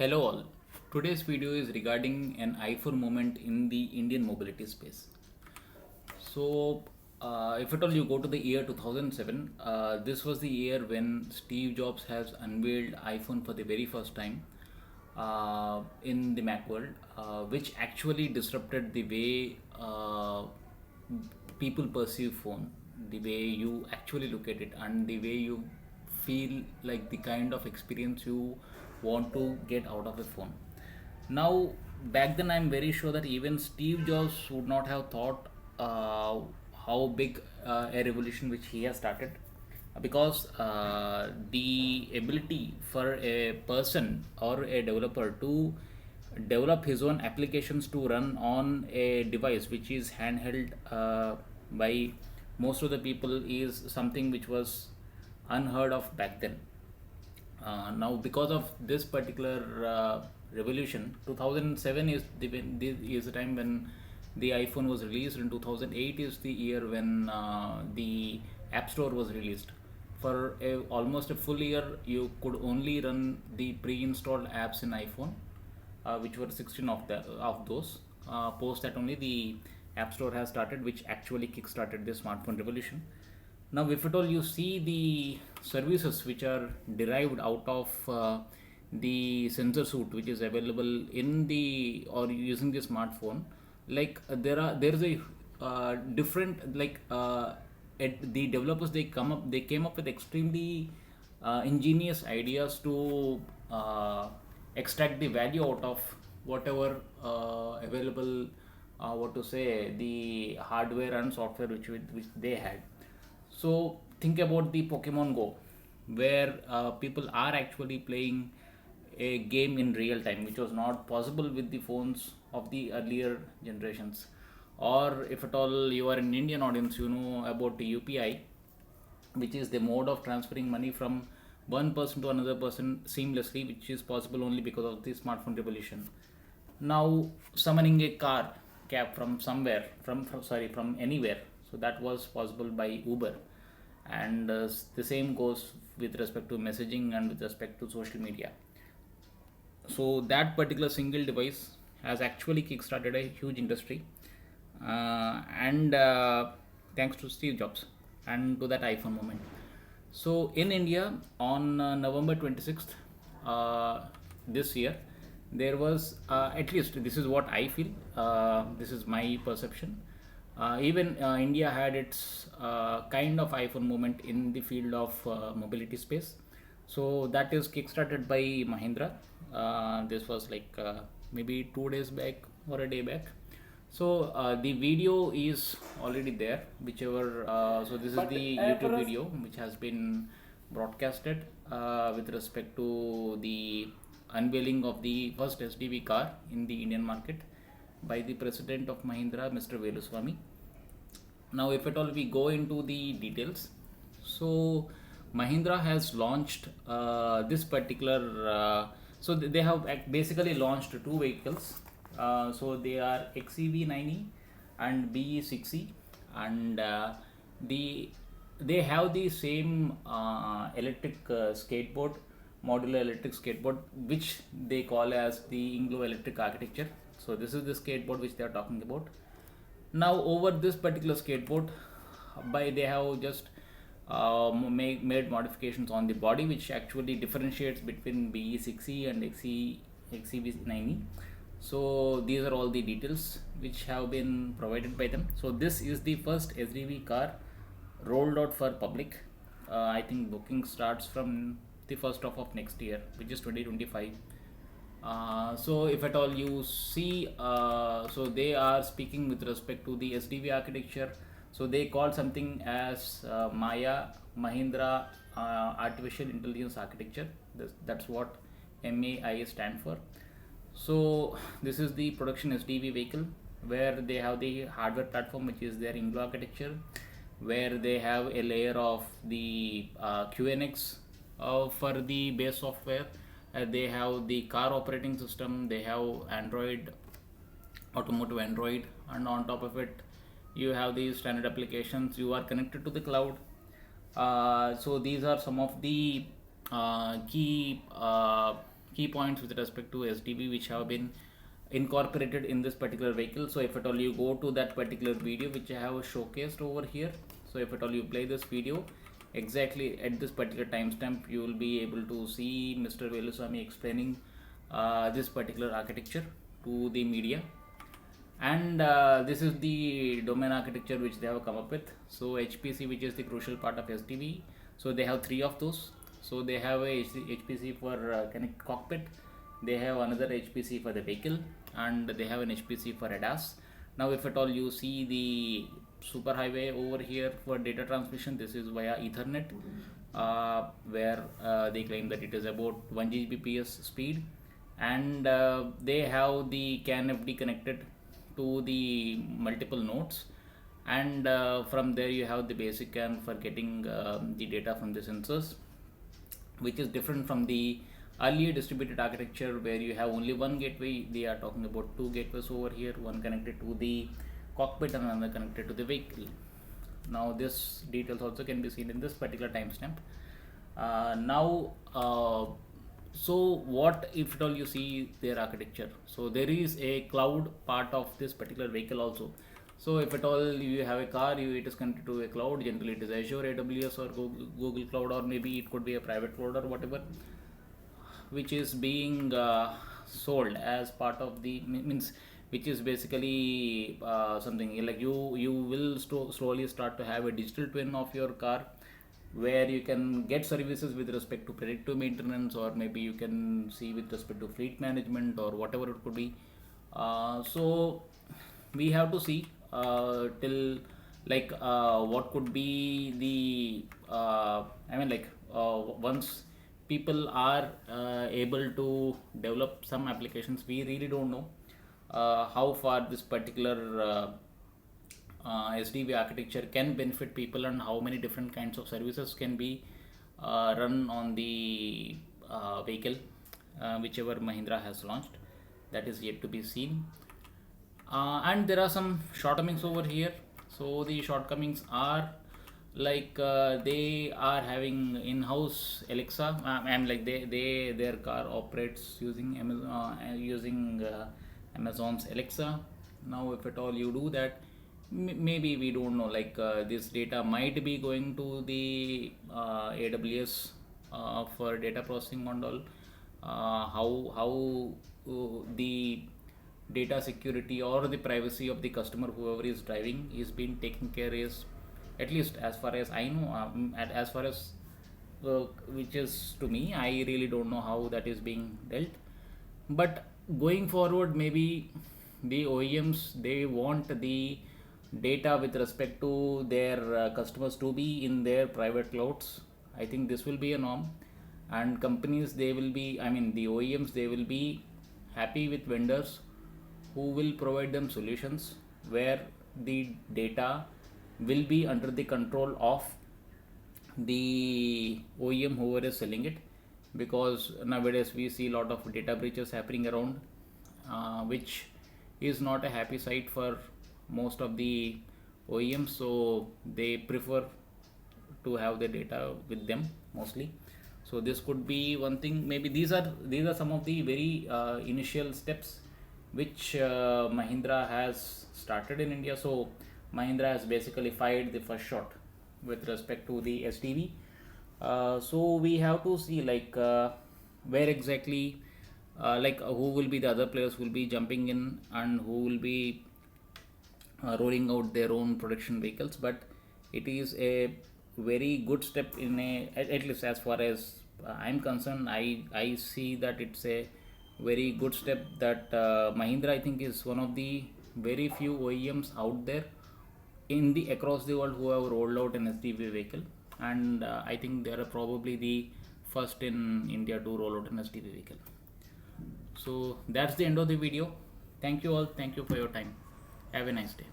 Hello all. Today's video is regarding an iPhone moment in the Indian mobility space. So, if at all you go to the year 2007, this was the year when Steve Jobs has unveiled iPhone for the very first time in the Mac world, which actually disrupted the way people perceive phone, the way you actually look at it, and the way you feel like the kind of experience you want to get out of a phone. Now, back then, I'm very sure that even Steve Jobs would not have thought uh, how big a revolution which he has started, because the ability for a person or a developer to develop his own applications to run on a device which is handheld by most of the people is something which was unheard of back then. Now, because of this particular revolution, 2007 is the time when the iPhone was released, and 2008 is the year when the App Store was released. For almost a full year, you could only run the pre-installed apps in iPhone, which were 16 of those. Post that only the App Store has started, which actually kick-started the smartphone revolution. Now, if at all you see the services which are derived out of the sensor suite which is available in the or using the smartphone, like there is a different the developers they came up with extremely ingenious ideas to extract the value out of whatever available what to say the hardware and software which they had. So think about the Pokemon Go, where people are actually playing a game in real time, which was not possible with the phones of the earlier generations. Or if at all you are an Indian audience, you know about the UPI, which is the mode of transferring money from one person to another person seamlessly, which is possible only because of the smartphone revolution. Now, summoning a cab from somewhere, from anywhere, so that was possible by Uber. And the same goes with respect to messaging and with respect to social media. So that particular single device has actually kickstarted a huge industry, and thanks to Steve Jobs and to that iPhone moment. So in India, on November 26th this year, there was at least this is what I feel. This is my perception. Even India had its kind of iPhone moment in the field of mobility space. So that is kickstarted by Mahindra. This was like maybe 2 days back or a day back. So the video is already there, whichever. So this is But the YouTube video which has been broadcasted with respect to the unveiling of the first SDV car in the Indian market by the president of Mahindra, Mr. Veluswamy. Now, if at all we go into the details, so Mahindra has launched this particular. So they have basically launched two vehicles. So they are XEV90 and BE60, and they have the same electric skateboard, modular electric skateboard, which they call as the Inglo electric architecture. So this is the skateboard which they are talking about. Now, over this particular skateboard, by they have just made modifications on the body, which actually differentiates between BE60 and XEV90. So these are all the details which have been provided by them. So this is the first SDV car rolled out for public. I think booking starts from the first half of next year, which is 2025. So if at all you see, so they are speaking with respect to the SDV architecture. So they call something as Maya Mahindra Artificial Intelligence Architecture. That's what MAI stand for. So this is the production SDV vehicle, where they have the hardware platform which is their Inglo architecture, where they have a layer of the QNX for the base software. They have the car operating system, they have Android, automotive Android, and on top of it you have these standard applications. You are connected to the cloud. So these are some of the key key points with respect to SDV which have been incorporated in this particular vehicle. So if at all you go to that particular video which I have showcased over here, so if at all you play this video, exactly at this particular timestamp you will be able to see Mr. Veluswamy explaining this particular architecture to the media. And this is the domain architecture which they have come up with. So HPC, which is the crucial part of SDV, so they have 3 of those. So they have a HPC for connect cockpit, they have another HPC for the vehicle, and they have an HPC for ADAS. Now if at all you see the superhighway over here for data transmission, this is via Ethernet, where they claim that it is about 1 Gbps speed, and they have the CAN FD connected to the multiple nodes, and from there you have the basic CAN for getting the data from the sensors, which is different from the earlier distributed architecture where you have only one gateway. They are talking about 2 gateways over here, one connected to the cockpit and another connected to the vehicle. Now this details also can be seen in this particular timestamp. So what if at all you see their architecture, so there is a cloud part of this particular vehicle also. So if at all you have a car, it is connected to a cloud, generally it is Azure, AWS or Google Cloud, or maybe it could be a private cloud or whatever, which is being sold as part of the means, which is basically something like you will slowly start to have a digital twin of your car, where you can get services with respect to predictive maintenance, or maybe you can see with respect to fleet management or whatever it could be. So we have to see till like what could be the once people are able to develop some applications, we really don't know how far this particular SDV architecture can benefit people, and how many different kinds of services can be run on the vehicle, whichever Mahindra has launched. That is yet to be seen. And there are some shortcomings over here. So the shortcomings are like they are having in-house Alexa, and like their car operates using Amazon's Alexa. Now if at all you do that, maybe we don't know, like this data might be going to the AWS for data processing and all. How the data security or the privacy of the customer, whoever is driving, is being taken care is, at least as far as I know, as far as which is to me, I really don't know how that is being dealt. But going forward, maybe the OEMs, they want the data with respect to their customers to be in their private clouds. I think this will be a norm, and companies, they will be, the OEMs, they will be happy with vendors who will provide them solutions where the data will be under the control of the OEM whoever is selling it, because nowadays we see a lot of data breaches happening around, which is not a happy sight for most of the OEMs. So they prefer to have the data with them mostly. So this could be one thing. Maybe these are some of the very initial steps which Mahindra has started in India. So Mahindra has basically fired the first shot with respect to the SDV. So we have to see like where exactly who will be the other players who will be jumping in, and who will be rolling out their own production vehicles. But it is a very good step in at least as far as I'm concerned. I see that it's a very good step that Mahindra, I think, is one of the very few OEMs out there in the across the world who have rolled out an SDV vehicle, and I think they are probably the first in India to roll out an SDV vehicle. So that's the end of the video. Thank you all. Thank you for your time. Have a nice day.